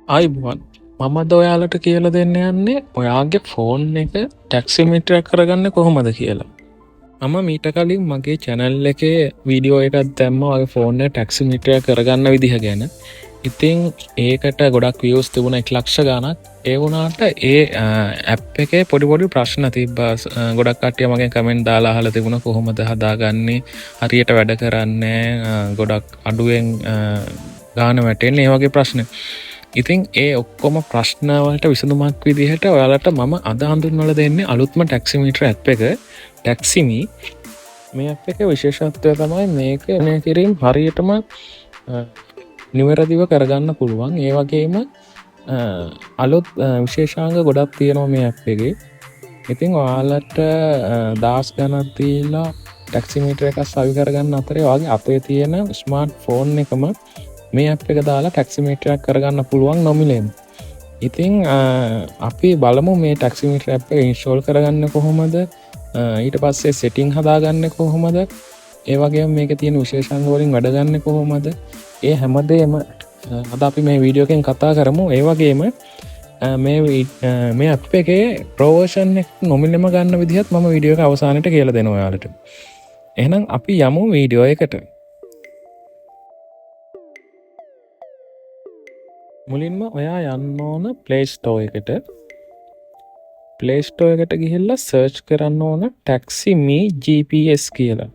අයිබුවන් මමද ඔයාලට කියල දෙන්න යන්නේ ඔයාගේ ෆෝන් එක ටැක්සිමිටරයක් කරගන්න කොහොමද කියලා. මම මීට කලින් මගේ චැනල් එකේ වීඩියෝ එකත් දැම්ම වගේ ෆෝර්න ටැක්සිමිටරය කරගන්න විදිහ ගැන. ඉතිං ඒකට ගොඩක් වියස් තිබුණ 1,00,000 ගානක් ඒ වුණාට ඒ ඇප් එකේ පොඩිපොඩි ප්‍රශ්න තිබ්බා. ගොඩක් කට්ටිය මගේ කමෙන්ට් දාලා අහලා තිබුණ කොහොමද හදාගන්නේ, හරියට වැඩ කරන්නේ, ගොඩක් අඩුවෙන් ගාන වැටෙන්නේ, ඒ වගේ ප්‍රශ්න. ඉතින් ඒ ඔක්කොම ප්‍රශ්නවලට විසඳුමක් විදිහට ඔයාලට මම අද හඳුන්වලා දෙන්නේ අලුත්ම ටැක්සිමීටර ඇප් එක ටැක්සිමි. මේ ඇප් එක විශේෂත්වය තමයි මේක මේ කිරීම හරියටම නිවැරදිව කරගන්න පුළුවන්. ඒ වගේම අලුත් විශේෂාංග ගොඩක් තියෙනවා මේ ඇප් එකේ. ඉතින් ඔයාලට දවස් ගණන් තියලා ටැක්සිමීටර එකක් සවි කරගන්න අතරේ ඔයාගේ අතේ තියෙන ස්මාර්ට් ෆෝන් එකම මේ ඇප් එක දාලා ටැක්සිමීටරයක් කරගන්න පුළුවන් නොමිලේම. ඉතින් අපි බලමු මේ ටැක්සිමීටර ඇප් එක ඉන්ස්ටෝල් කරගන්න කොහොමද, ඊට පස්සේ සෙටිං හදාගන්න කොහොමද, ඒ වගේම මේකේ තියෙන විශේෂාංග වලින් වැඩ ගන්න කොහොමද, ඒ හැමදේම අද අපි මේ වීඩියෝ එකෙන් කතා කරමු. ඒ වගේම මේ ඇප් එකේ ප්‍රෝ වර්ෂන් එක නොමිලේම ගන්න විදිහත් මම වීඩියෝ එක අවසානයේ කියලා දෙනවා ඔයාලට. එහෙනම් අපි යමු වීඩියෝ එකට. මුලින්ම ඔයා යන්න ඕන ප්ලේ ස්ටෝර් එකට. ප්ලේ ස්ටෝර් එකට ගිහිල්ලා සර්ච් කරන්න ඕන ටැක්සිමි GPS කියලා.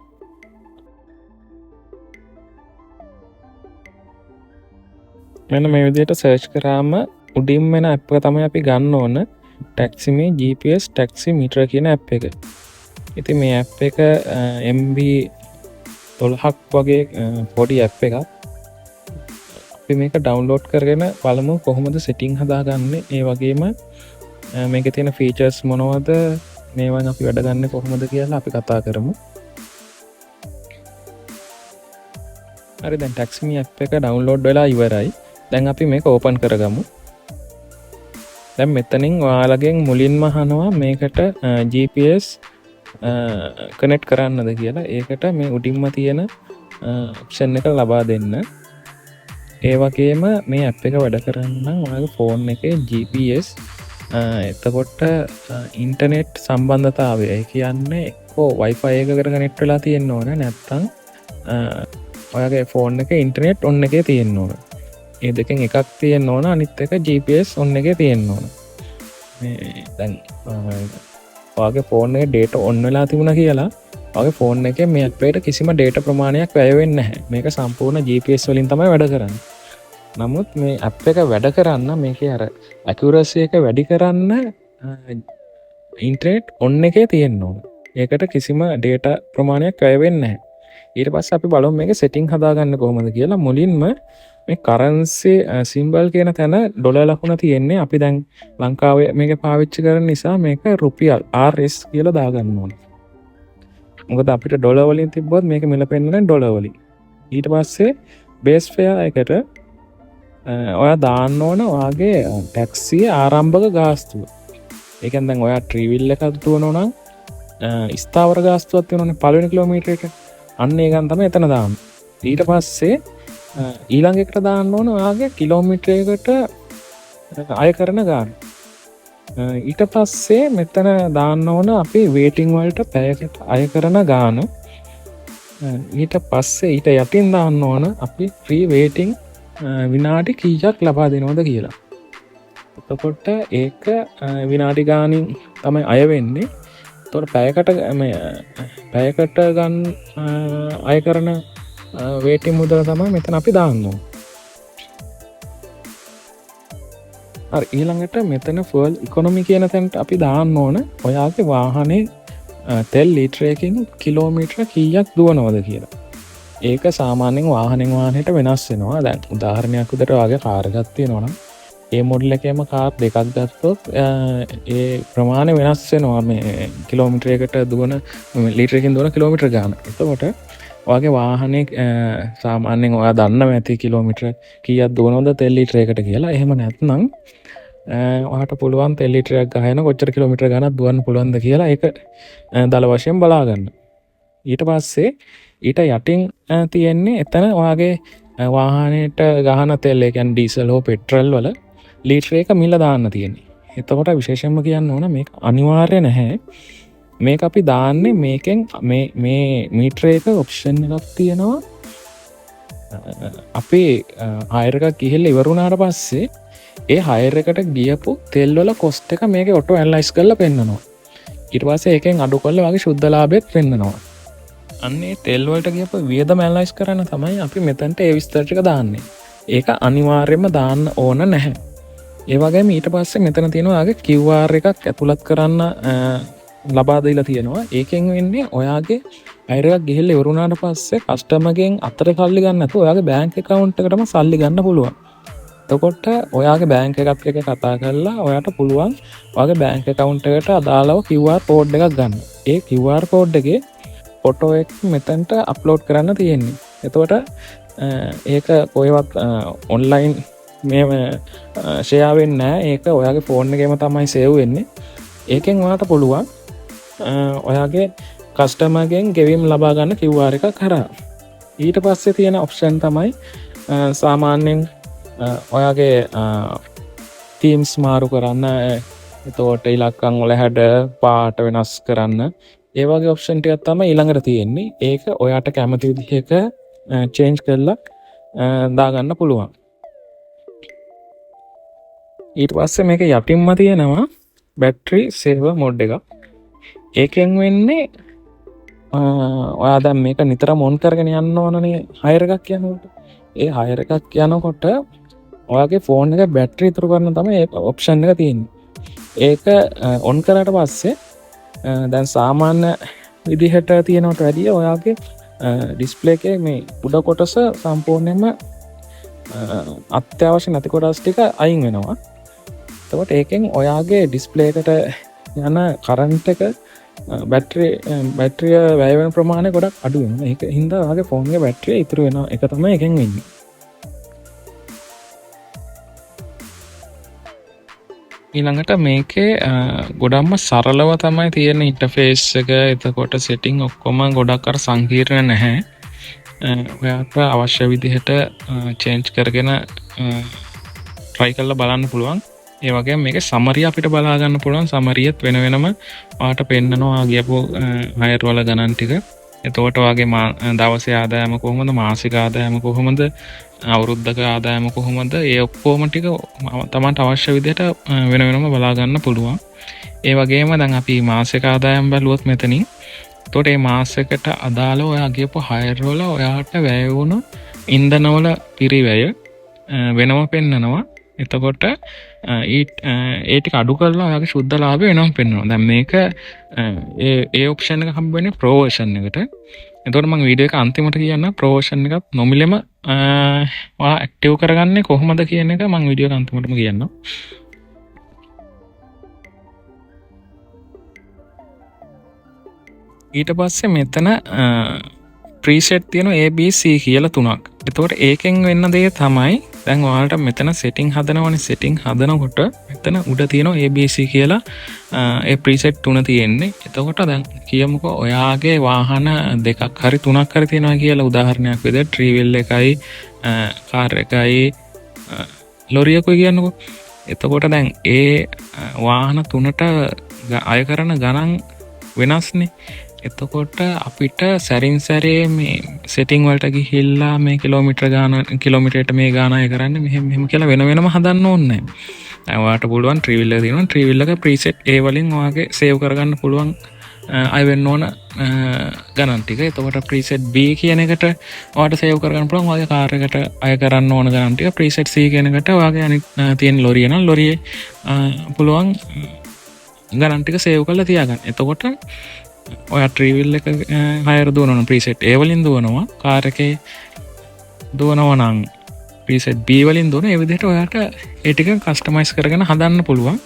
මෙන්න මේ විදිහට සර්ච් කරාම උඩින්ම එන ඇප් එක තමයි අපි ගන්න ඕන ටැක්සිමි GPS ටැක්සිමීටර කියන ඇප් එක. ඉතින් මේ ඇප් එක MB 12ක් වගේ පොඩි ඇප් එකක්. අපි මේක ඩවුන්ලෝඩ් කරගෙන බලමු කොහොමද සෙටිං හදාගන්නේ. ඒ වගේම මේකේ තියෙන ෆීචර්ස් මොනවද, මේවන් අපි වැඩ ගන්න කොහොමද කියලා අපි කතා කරමු. හරි, දැන් ටැක්සිමි ඇප් එක ඩවුන්ලෝඩ් වෙලා ඉවරයි. දැන් අපි මේක ඕපන් කරගමු. දැන් මෙතනින් ඔයාලගෙන් මුලින්ම අහනවා මේකට GPS කනෙක්ට් කරන්නද කියලා. ඒකට මේ උඩින්ම තියෙන ඔප්ෂන් එක ලබා දෙන්න. ඒ වගේම මේ ඇප් එක වැඩ කරන්න ඔයාගේ ෆෝන් එකේ GPS එතකොට ඉන්ටර්නෙට් සම්බන්ධතාවය, ඒ කියන්නේ එක්කෝ Wi-Fi එකකට කනෙක්ට් වෙලා තියෙන්න ඕන, නැත්නම් ඔයාගේ ෆෝන් එකේ ඉන්ටර්නෙට් ඔන් එකේ තියෙන්න ඕන. ඒ දෙකෙන් එකක් තියෙන්න ඕන, අනිත් එක GPS ඔන් එකේ තියෙන්න ඕන. මේ දැන් ඔයාගේ ෆෝන් එකේ data ඔන් වෙලා තිබුණා කියලා ඔයාගේ ෆෝන් එකේ මේ ඇප් එකට කිසිම data ප්‍රමාණයක් වැය වෙන්නේ නැහැ. මේක සම්පූර්ණ GPS වලින් තමයි වැඩ කරන්නේ. නමුත් මේ ඇප් එක වැඩ කරන්න, මේකේ අර accuracy එක වැඩි කරන්න ඉන්ටර්නෙට් ඔන් එකේ තියෙන්න ඕන. ඒකට කිසිම data ප්‍රමාණයක් වැය වෙන්නේ නැහැ. ඊට පස්සේ අපි බලමු මේක සෙටිං හදාගන්න කොහොමද කියලා. මුලින්ම මේ කරන්සි සිම්බල් කියන තැන ඩොලර් ලකුණ තියෙන්නේ. අපි දැන් ලංකාවේ මේක පාවිච්චි කරන නිසා මේක රුපියල් RS කියලා දාගන්න ඕනේ. මොකද අපිට ඩොලර් වලින් තිබ්බොත් මේක මිල පෙන්නන්නේ ඩොලර් වලින්. ඊට පස්සේ බේස් ෆෙයා එකට ඔයා දාන්න ඕන ඔයාගේ ටැක්සිය ආරම්භක ගාස්තුව. ඒ කියන්නේ දැන් ඔයා ට්‍රීවිල් එකක් දුවනවා නම් ස්ථාවර ගාස්තුවක් තියෙනවනේ පළවෙනි කිලෝමීටරේට. අන්න ඒ ගන්න තමයි එතන දාන්නේ. ඊට පස්සේ ඊළඟ එකට දාන්න ඕන ඔයාගේ කිලෝමීටරයකට අය කරන ගාන. ඊට පස්සේ මෙතන දාන්න ඕන අපි වේටිං වලට පැයකට අය කරන ගාන. ඊට පස්සේ ඊට යටින් දාන්න ඕන අපි ෆ්‍රී වේටිං විනාඩි කීයක් ලබා දෙනවද කියලා. එතකොට ඒක විනාඩි ගානින් තමයි අය වෙන්නේ. එතකොට පැයකට ගන්න අය කරන වේටිං මුදල තමයි මෙතන අපි දාන්න ඕන. හරි, ඊළඟට මෙතන ෆුවල් ඉකොනොමි කියන තැනට අපි දාන්න ඕන ඔයාගේ වාහනේ තෙල් ලීටරයකින් කිලෝමීටර කීයක් දුවනවද කියලා. ඒක සාමාන්‍යයෙන් වාහනෙන් වාහනයට වෙනස් වෙනවා. දැන් උදාහරණයක් විදිහට ඔයාගේ කාර් එකක් තියෙනවා නම් ඒ මොඩල් එකේම කාර් දෙකක් ගත්තොත් ඒ ප්‍රමාණය වෙනස් වෙනවා. මේ කිලෝමීටරයකට දුවන ලීටරයකින් දුවන කිලෝමීටර ගාන. එතකොට ඔයාගේ වාහනේ සාමාන්‍යයෙන් ඔයා දන්නවා ඇති කිලෝමීටර කීයක් දුවනවද තෙල් ලීටරයකට කියලා. එහෙම නැත්නම් ඔයාට පුළුවන් තෙල් ලීටරයක් ගහන කොච්චර කිලෝමීටර ගානක් දුවන්න පුළුවන්ද කියලා ඒක දල වශයෙන් බලා ගන්න. ඊට පස්සේ ඊට යටින් තියෙන්නේ එතන ඔයාගේ වාහනයට ගහන තෙල්, ඒ කියන්නේ ඩීසල් හෝ පෙට්‍රල් වල ලීටර් එක මිල දාන්න තියෙන්නේ. එතකොට විශේෂයෙන්ම කියන්න ඕන මේක අනිවාර්ය නැහැ. මේක අපි දාන්නේ මේකෙන් මේ මීටර් එක ඔප්ෂන් එකක් තියෙනවා. අපේ හයර් එකක් ගිහිල්ලා ඉවරුණාට පස්සේ ඒ හයර් එකට ගියපු තෙල් වල කොස්ට් එක මේකේ ඔටෝ ඇනලයිස් කරලා පෙන්නනවා. ඊට පස්සේ ඒකෙන් අඩු කරලා වගේ සුද්ධ ලාභෙත් පෙන්නනවා. අන්නේ තෙල් වලට ගියපු වියදම ඇනලයිස් කරන්න තමයි අපි මෙතනට ඒ විස්තර ටික දාන්නේ. ඒක අනිවාර්යයෙන්ම දාන්න ඕන නැහැ. ඒ වගේම ඊට පස්සේ මෙතන තියෙනවා ආගේ QR එකක් ඇතුළත් කරන්න ලබා දීලා තියෙනවා. ඒකෙන් වෙන්නේ ඔයාගේ හයර් එකක් ගිහිල්ලා ඉවරුණාට පස්සේ කස්ටමර්ගෙන් අතර සල්ලි ගන්න නැතුව ඔයාගේ බැංක් account එකටම සල්ලි ගන්න පුළුවන්. එතකොට ඔයාගේ බැංක් එකත් එක්ක කතා කරලා ඔයාට පුළුවන් ඔයාගේ බැංක් account එකට අදාළව QR code එකක් ගන්න. ඒ QR code එකේ ෆොටෝ එක මෙතනට අප්ලෝඩ් කරන්න තියෙන්නේ. එතකොට ඒක කොහෙවත් ඔන්ලයින් මේ ෂෙයා වෙන්නේ නැහැ. ඒක ඔයාගේ ෆෝන් එකේම තමයි සේව් වෙන්නේ. ඒකෙන් ඔයාට පුළුවන් ඔයාගේ කස්ටමර්ගෙන් ගෙවීම් ලබා ගන්න QR එකක් කරා. ඊට පස්සේ තියෙන ඔප්ෂන් තමයි සාමාන්‍යයෙන් ඔයාගේ තීම්ස් මාරු කරන්න, එතකොට ඉලක්කම් වල හැඩ පාට වෙනස් කරන්න, ඒ වගේ ඔප්ෂන් ටිකක් තමයි ඊළඟට තියෙන්නේ. ඒක ඔයාට කැමති විදිහක චේන්ජ් කරලා දාගන්න පුළුවන්. ඊට පස්සේ මේක යටින්ම තියෙනවා බැටරි සේවර් මොඩ් එකක්. ඒකෙන් වෙන්නේ ඔයා දැන් මේක නිතරම ඔන් කරගෙන යන්න ඕනනේ හයර් එකක් යනකොට. ඒ හයර් එකක් යනකොට ඔයාගේ ෆෝන් එක බැටරි ඉතුරු කරන තමයි ඒ ඔප්ෂන් එක තියෙන්නේ. ඒක ඔන් කරාට පස්සේ දැන් සාමාන්‍ය විදිහට තියෙනවට වැඩිය ඔයාගේ ඩිස්ප්ලේ එකේ මේ උඩ කොටස සම්පූර්ණයෙන්ම අත්‍යවශ්‍ය නැති කොටස් ටික අයින් වෙනවා. එතකොට ඒකෙන් ඔයාගේ ඩිස්ප්ලේ එකට යන කරන්ට් එක බැටරිය වැය වෙන ප්‍රමාණය ගොඩක් අඩු වෙනවා. ඒක හින්දා ඔයාගේ ෆෝන් එකේ බැටරිය ඉතුරු වෙනවා. ඒක තමයි එකෙන් වෙන්නේ. ඊළඟට මේකේ ගොඩක්ම සරලව තමයි තියෙන ඉන්ටර්ෆේස් එක. එතකොට සෙටිං ඔක්කොම ගොඩක් අර සංකීර්ණ නැහැ. ඔයාට අවශ්‍ය විදිහට චේන්ජ් කරගෙන try කරලා බලන්න පුළුවන්. ඒ වගේම මේකේ සමරිය අපිට බලා ගන්න පුළුවන්. සමරියත් වෙන වෙනම ඔයාට පෙන්නනවා ගියපු හයර් වල ගණන් ටික. එතකොට ඔයාගේ දවසේ ආදායම කොහොමද, මාසික ආදායම කොහොමද, අවුරුද්දක ආදායම කොහොමද, ඒ ඔක්කොම ටික තමන්ට අවශ්‍ය විදිහට වෙන වෙනම බලා ගන්න පුළුවන්. ඒ වගේම දැන් අපි මාසික ආදායම් බැලුවොත් මෙතනින්, එතකොට මේ මාසයකට අදාළව ඔයා ගියපු හයර් වල ඔයාට වැය වුණු ඉන්ධනවල පිරිවැය වෙනම පෙන්නනවා. එතකොට ඒ ටික අඩු කරලා ඔයාගේ සුද්ධ ලාභය වෙනම පෙන්නනවා. දැන් මේක ඒ ඔප්ෂන් එක හම්බ වෙන්නේ ප්‍රෝ වර්ෂන් එකට. එතකොට මම වීඩියෝ එක අන්තිමට කියන්න ප්‍රෝ වර්ෂන් එකත් නොමිලෙම ඔයා ඇක්ටිව් කරගන්නේ කොහොමද කියන එක මම වීඩියෝ එක අන්තිමටම කියන්නම්. ඊට පස්සේ මෙතන ප්‍රීසෙට් තියෙන ABC කියලා තුනක්. එතකොට ඒකෙන් වෙන්න දේ තමයි දැන් ඔයාලට මෙතන සෙටිං හදනවනේ. සෙටිං හදනකොට මෙතන උඩ තියෙන ABC කියලා ඒ ප්‍රීසෙට් තුන තියෙන්නේ. එතකොට දැන් කියමුකෝ ඔයාගේ වාහන දෙකක් හරි තුනක් හරි තියෙනවා කියලා උදාහරණයක් විදිහට ට්‍රීවිල් එකයි කාර් එකයි ලොරියකුයි කියන්නකෝ. එතකොට දැන් ඒ වාහන තුනට අය කරන ගණන් වෙනස්නේ. එතකොට අපිට සැරින් සැරේ මේ සෙටිං වලට ගිහිල්ලා මේ කිලෝමීටරයට මේ ගාන අය කරන්න මෙහෙම කියලා වෙන වෙනම හදන්න ඕනේ නැහැ. ඔයාට පුළුවන් ට්‍රීවිල් එක තියෙනවා. ට්‍රීවිල් එක ප්‍රීසෙට් ඒ වලින් ඔයාගේ සේව් කරගන්න පුළුවන් අය වෙන්න ඕන ගණන් ටික. එතකොට ප්‍රීසෙට් B කියන එකට ඔයාට සේව් කරගන්න පුළුවන් ඔයාගේ කාර් එකට අය කරන්න ඕන ගණන් ටික. ප්‍රීසෙට් C කියන එකට ඔයාගේ අනිත් තියෙන ලොරිය නම් ලොරියේ පුළුවන් ගණන් ටික සේව් කරලා තියාගන්න. එතකොට ඔයා ට්‍රීවිල් එක හයර් දුවනවා ප්‍රීසෙට් A වලින් දුවනවා. කාර් එකේ දුවනවා නම් ප්‍රීසෙට් B වලින් දුවන. ඒ විදිහට ඔයාට ඒ ටික කස්ටමයිස් කරගෙන හදන්න පුළුවන්.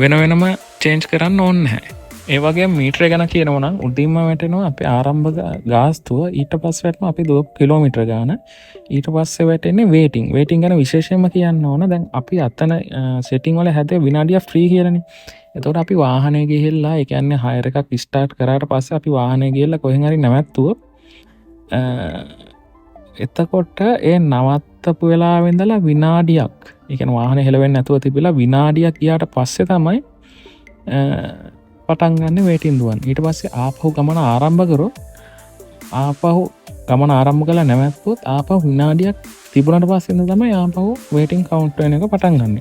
වෙන වෙනම චේන්ජ් කරන්න ඕනේ නැහැ. ඒ වගේම මීටර ගැන කියනවා නම් උඩින්ම වැටෙනවා අපේ ආරම්භක ගාස්තුව. ඊට පස්සේ වැටෙනවා අපි දුව කිලෝමීටර ගාන. ඊට පස්සේ වැටෙන්නේ වේටිං. වේටිං ගැන විශේෂයෙන්ම කියන්න ඕන. දැන් අපි අතන සෙටිං වල හැදේ විනාඩියක් ෆ්‍රී කියලානේ. එතකොට අපි වාහනේ ගිහිල්ලා ඒ කියන්නේ හයර් එකක් ස්ටාර්ට් කරාට පස්සේ අපි වාහනේ ගිහිල්ලා කොහෙන් හරි නැවැත්තුවොත් එතකොට ඒ නවත්තපු වෙලාවෙන්දලා විනාඩියක් එකන වාහන හෙළවෙන් නැතුව තිබිලා විනාඩියක් ගියාට පස්සේ තමයි පටන්ගන්න වේටින්දුවන් ඊට පස්සේ ආපහු ගමන ආරම්භකරු ආපහු ගමන ආරම්භ කලා නැවැත්පුත් ආප විනාඩියක් තිබුණට පස්සෙන්ද තමයි ආපහු වේටිං කවුන්ට්න එක පටන්ගන්න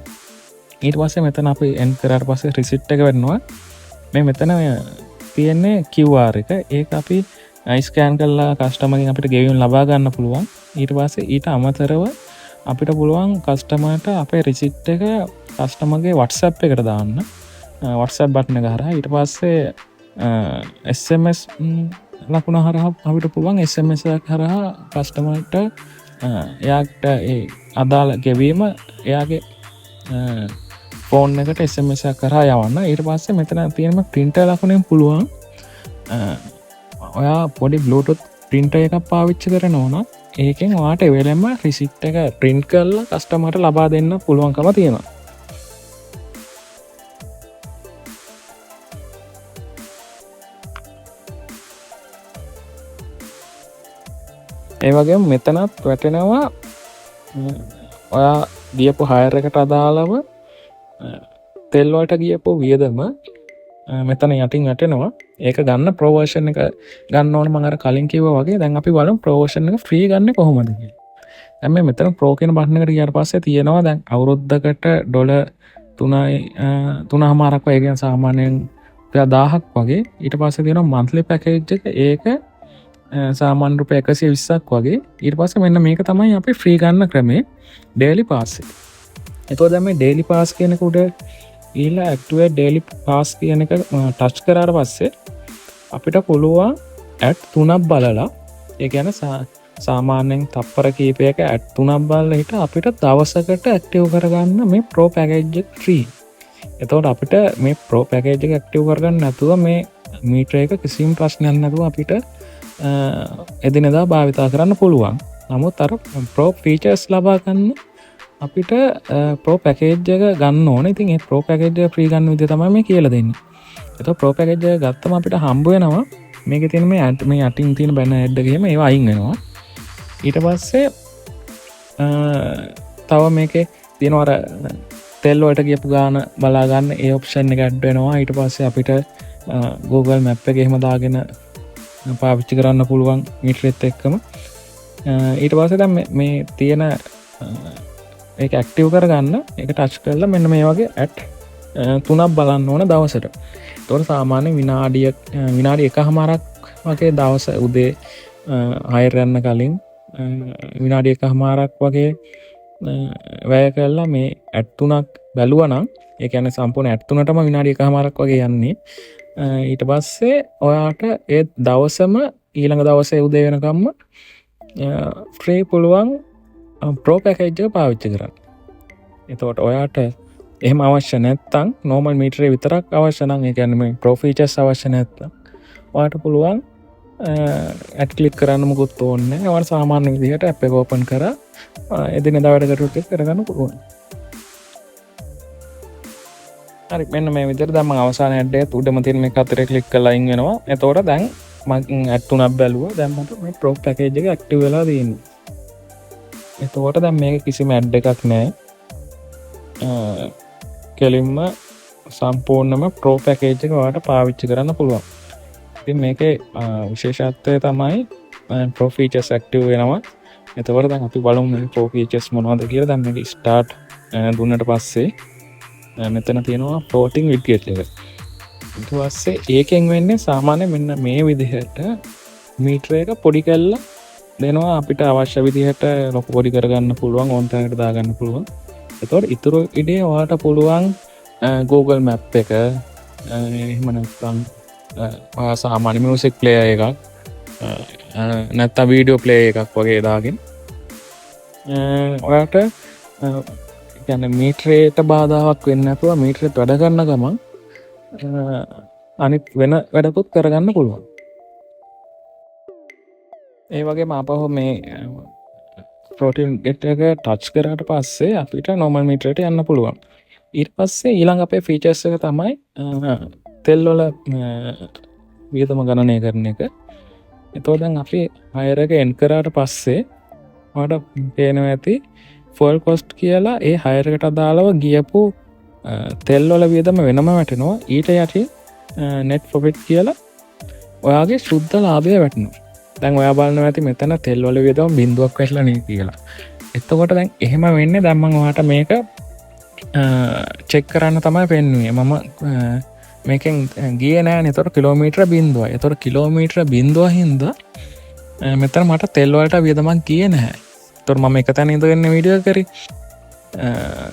ඊට පස්සේ මෙතන අපි එන් කරට පස්සේ රිසිට් එක වෙන්නවා මේ මෙතන තියෙන්නේ කිව්වාර එක ඒ අපි අයිස්කෑන් කල්ලා කස්ටමගින් අපිට ගෙවියුන් ලබා ගන්න පුළුවන් ඊට පස්සේ ඊට අමතරව අපිට පුළුවන් කස්ටමට අපේ රිසිට් එක කස්ටමගේ වටසප් එකට දාන්න වටසප් බට්න ගහර ඊට පස්සේ SMS ලකුණ හරහ අපිට පුළුවන් SMS කරහා කස්ටමට එයාට අදාළ ගෙවීම එයාගේ ෆෝන් එකට SMS කරා යවන්න ඊට පස්සේ මෙතන තියෙනම ප්‍රින්ටර් ලකුණෙන් පුළුවන් ඔයා පොඩි බ්ලූටුත් ප්‍රින්ටර් එකක් පාවිච්චි කරනවා නම් ඒකෙන් ඔයාට වෙලෙම රිසිට් එක ප්‍රින්ට් කරලා කස්ටමර්ට ලබා දෙන්න පුළුවන්කම තියෙනවා ඒ වගේම මෙතනත් වැටෙනවා ඔයා ගියපු හයර් එකට අදාළව තෙල් වලට ගියපු වියදම මෙතන යටින් වැටෙනවා ඒක ගන්න ප්‍රෝ වර්ෂන් එක ගන්න ඕනේ මම අර කලින් කිව්වා වගේ දැන් අපි බලමු ප්‍රෝ වර්ෂන් එක ෆ්‍රී ගන්න කොහොමද කියලා. දැන් මේ මෙතන ප්‍රෝ කියන බටන් එකට ගියාට පස්සේ තියෙනවා දැන් අවුරුද්දකට ඩොලර් 3.5ක් වගේ කියන සාමාන්‍යයෙන් 1000ක් වගේ ඊට පස්සේ තියෙනවා මන්ත්ලි පැකේජ් එක ඒක සාමාන්‍ය රුපියල් 120ක් වගේ ඊට පස්සේ මෙන්න මේක තමයි අපි ෆ්‍රී ගන්න ක්‍රමේ ඩේලි පාස් එක. එතකොට දැන් මේ ඩේලි පාස් කියන එක උඩ ඊළඟ ඇක්ටිවේට් ඩේලි පාස් කියන එක ටච් කරාට පස්සේ අපිට පුළුවන් ඇඩ් 3ක් බලලා ඒ කියන්නේ සාමාන්‍යයෙන් තප්පර කීපයක ඇඩ් 3ක් බලලා හිට අපිට දවසකට ඇක්ටිව් කරගන්න මේ ප්‍රෝ පැකේජ් එක ෆ්‍රී. එතකොට අපිට මේ ප්‍රෝ පැකේජ් එක ඇක්ටිව් කරගන්න නැතුව මේ මීටර එක කිසිම ප්‍රශ්නයක් නැතුව අපිට එදිනෙදා භාවිතා කරන්න පුළුවන්. නමුත් අර ප්‍රෝ ෆීචර්ස් ලබා ගන්න අපිට ප්‍රෝ පැකේජ් එක ගන්න ඕනේ. ඉතින් ඒ ප්‍රෝ පැකේජ් එක ෆ්‍රී ගන්න විදිය තමයි මේ කියලා දෙන්නේ. එතකොට ප්‍රෝ පැකේජ් එක ගත්තම අපිට හම්බ වෙනවා මේකේ තියෙන මේ යටින් තියෙන බැන ඇඩ් එකේම ඒවා අයින් වෙනවා. ඊට පස්සේ තව මේකේ තියෙනවා අර තෙල් වලට ගියපු ගාන බලා ගන්න ඒ ඔප්ෂන් එක ඇඩ් වෙනවා. ඊට පස්සේ අපිට Google Map එකේ එහෙම දාගෙන පාවිච්චි කරන්න පුළුවන් මීටරෙත් එක්කම. ඊට පස්සේ දැන් මේ තියෙන ඒක ඇක්ටිව් කරගන්න ඒක ටච් කරලා මෙන්න මේ වගේ ඇඩ් 3ක් බලන්න ඕන දවසට. ඒතකොට සාමාන්‍ය විනාඩි 1කමාරක් වගේ දවස උදේ හයර් යන්න කලින් විනාඩි 1කමාරක් වගේ වැය කරලා මේ ඇඩ් 3ක් බැලුවා නම් ඒ කියන්නේ සම්පූර්ණ ඇඩ් 3ටම විනාඩි 1කමාරක් වගේ යන්නේ. ඊට පස්සේ ඔයාට ඒ දවසම ඊළඟ දවසේ උදේ වෙනකම්ම ෆ්‍රී පුළුවන් ප්‍රෝ පැකේජ් එක පාවිච්චි කරන්න. එතකොට ඔයාට එහෙම අවශ්‍ය නැත්නම් නෝමල් මීටරේ විතරක් අවශ්‍ය නම් ඒ කියන්නේ මේ ප්‍රෝ ෆීචර්ස් අවශ්‍ය නැත්නම් ඔයාට පුළුවන් ඇඩ් ක්ලික් කරන්න මොකුත් ඕනේ නැහැ. ඔයාලා සාමාන්‍ය විදිහට ඇප් එක ඕපන් කරලා එදිනෙදා වැඩ කටයුතු කරගන්න පුළුවන්. හරි මෙන්න මේ විදිහට දැන් මම අවසාන ඇඩ් එකත් උඩම තියෙන මේ කතරේ ක්ලික් කරලා අයින් වෙනවා. එතකොට දැන් මම ඇඩ් 3ක් බැලුවා. දැන් මට මේ ප්‍රෝ පැකේජ් එක ඇක්ටිව් වෙලා තියෙනවා. එතකොට දැන් මේක කිසිම ඇඩ් එකක් නැහැ. කෙලින්ම සම්පූර්ණම ප්‍රෝ පැකේජ් එක ඔයාලට පාවිච්චි කරන්න පුළුවන්. ඉතින් මේකේ විශේෂත්වය තමයි ප්‍රෝ ෆීචර්ස් ඇක්ටිව් වෙනවා. එතකොට දැන් අපි බලමු මේ ප්‍රෝ ෆීචර්ස් මොනවද කියලා. දැන් මේක ස්ටාර්ට් දුන්නට පස්සේ මෙතන තියෙනවා ෆ්ලෝටිං විඩ්ජෙට් එක. ඊට පස්සේ ඒකෙන් වෙන්නේ සාමාන්‍ය මෙන්න මේ විදිහට මීටර එක පොඩි කරලා දෙනවා අපිට අවශ්‍ය විදිහට ලොකු පොඩි කරගන්න පුළුවන් ඕන තැනකට දාගන්න පුළුවන්. එතකොට ඉතුරු ඉඩේ ඔයාලට පුළුවන් Google Map එක එහෙම නැත්නම් සාමාන්‍ය මියුසික් ප්ලේයර් එකක් නැත්නම් වීඩියෝ ප්ලේයර් එකක් වගේ දාගෙන ඔයාලට කියන්නේ මීටරේට බාධාවක් වෙන්නේ නැතුව මීටරෙත් වැඩ කරන ගමන් අනිත් වෙන වැඩකුත් කරගන්න පුළුවන්. ඒ වගේම අපහු මේ ප්‍රෝටීන් ගෙට් එක ටච් කරාට පස්සේ අපිට නෝමල් මීටරයට යන්න පුළුවන්. ඊට පස්සේ ඊළඟ අපේ ෆීචර්ස් එක තමයි තෙල් වල වියදම ගණනය කරන එක. එතකොට දැන් අපි හයර් එක එන්ඩ් කරාට පස්සේ ඔයාලට පේනවා ඇති ෆුවල් කොස්ට් කියලා ඒ හයර් එකට අදාළව ගියපු තෙල් වල වියදම වෙනම වැටෙනවා. ඊට යටින් net profit කියලා ඔයාගේ සුද්ධ ලාභය වැටෙනවා. දැන් ඔයා බලනවා ඇති මෙතන තෙල් වල වියදම බිඳුවක් වැටලා නේ කියලා. එතකොට දැන් එහෙම වෙන්නේ දැන් මම ඔයාලට මේක චෙක් කරන්න තමයි පෙන්නුවේ. මම මේකෙන් ගියේ නෑනේ. ඒතකොට කිලෝමීටර බිඳුවයි. ඒතකොට කිලෝමීටර බිඳුව හින්දා මෙතන මට තෙල් වලට වියදමක් ගියේ නැහැ. ඒතකොට මම එක තැන ඉඳගෙන වීඩියෝ කරේ.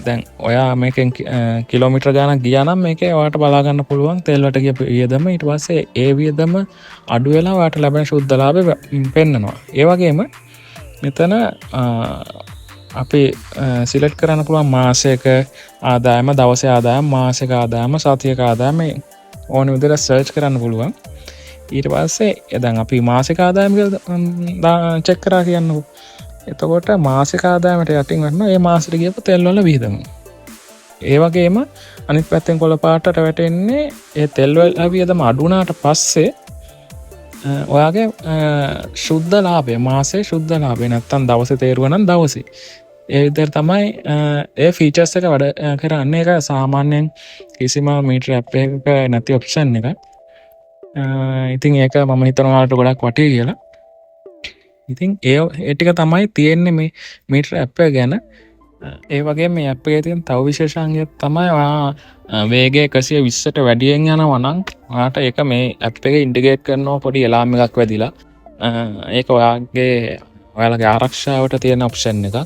දැන් ඔයා මේකෙන් කිලෝමීටර ගානක් ගියා නම් මේකේ ඔයාලට බලා ගන්න පුළුවන් තෙල් වලට ගිය වියදම. ඊට පස්සේ ඒ වියදම අඩු වෙලා ඔයාලට ලැබෙන සුද්ධ ලාභය පෙන්නනවා. ඒ වගේම මෙතන අපි සිලෙක්ට් කරන්න පුළුවන් මාසයක ආදායම, දවසේ ආදායම, මාසික ආදායම, සතියක ආදායම ඕන විදිහට සර්ච් කරන්න පුළුවන්. ඊට පස්සේ දැන් අපි මාසික ආදායම කියලා චෙක් කරා කියන්නකො. එතකොට මාසික ආදායමට යටින් වටනවා ඒ මාසෙට ගියපු තෙල් වල වියදම. ඒ වගේම අනිත් පැත්තෙන් කොළ පාටට වැටෙන්නේ ඒ තෙල් වල වියදම අඩු වුණාට පස්සේ ඔයාගේ ශුද්ධ ලාභය, මාසේ ශුද්ධ ලාභය නැත්තම් දවසේ තේරුවා නම් දවසේ. ඒ විදිහට තමයි ඒ ෆීචර්ස් එක වැඩ කරන්නේ. ඒක සාමාන්‍යයෙන් කිසිම මීටර ඇප් එකක නැති ඔප්ෂන් එක. ඉතින් ඒක මම හිතනවා ඔයාලට ගොඩක් වටේ කියලා. ඉතින් ඒ ටික තමයි තියෙන්නේ මේ මීටර ඇප් එක ගැන. ඒ වගේ මේ ඇප් එකේ තියෙන තව විශේෂාංගයක් තමයි ඔයා වේගය 120ට වැඩියෙන් යනවා නම් ඔයාට ඒක මේ ඇප් එකේ ඉන්ටිග්‍රේට් කරනවා පොඩි එලාම් එකක් වැදිලා. ඒක ඔයාලගේ ආරක්ෂාවට තියෙන ඔප්ෂන් එකක්.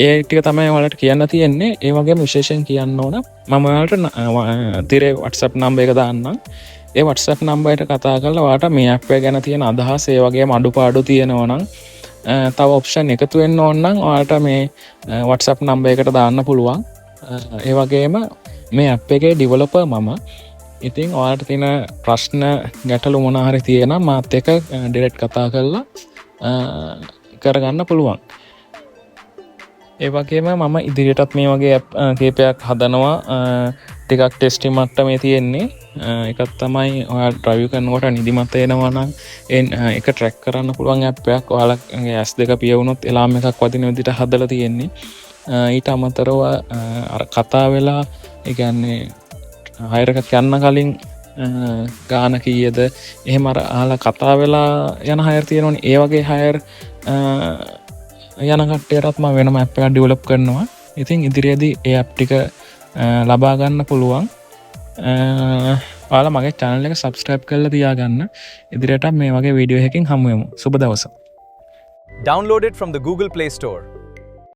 ඒ ටික තමයි ඔයාලට කියන්න තියෙන්නේ. ඒ වගේම විශේෂයෙන් කියන්න ඕන මම ඔයාලට තිරේ WhatsApp නම්බර් එක දාන්නම්. ඒ WhatsApp නම්බර් එකට කතා කරලා ඔයාලට මේ ඇප් එක ගැන තියෙන අදහස්, ඒ වගේම අඩුපාඩු තියෙනවා නම් තව ඔප්ෂන් එකතු වෙන්න ඕන නම් ඔයාලට මේ WhatsApp නම්බර් එකට දාන්න පුළුවන්. ඒ වගේම මේ ඇප් එකේ ඩෙවලොපර් මම. ඉතින් ඔයාලට තියෙන ප්‍රශ්න ගැටලු මොනවා හරි තියෙනවා මාත් එක්ක ඩිරෙක්ට් කතා කරලා කරගන්න පුළුවන්. ඒ වගේම මම ඉදිරියටත් මේ වගේ ඇප් කීපයක් හදනවා. ටිකක් ටෙස්ටිං මට්ටමේ තියෙන්නේ. එකක් තමයි ඔයාලා ඩ්‍රයිව් කරනකොට නිදිමත එනවා නම් ඒක ට්‍රැක් කරන්න පුළුවන් ඇප් එකක්. ඔයාලගේ S2 පිය වුණොත් එලාම් එකක් වදින විදිහට හදලා තියෙන්නේ. ඊට අමතරව අර කතා වෙලා ඒ කියන්නේ හයර් එකක් යන්න කලින් ගාන කීයද එහෙම අර අහලා කතා වෙලා යන හයර් තියෙනවනේ. ඒ වගේ හයර් යන කට්ටියටත් මම වෙනම ඇප් එකක් ඩෙවලොප් කරනවා. ඉතින් ඉදිරියේදී ඒ ඇප් ටික ලබා ගන්න පුළුවන්. ඔයාලා මගේ channel එක subscribe කරලා තියාගන්න. ඉදිරියට මේ වගේ වීඩියෝ එකකින් හමු වෙමු. සුබ දවසක්. Download it from the Google Play Store.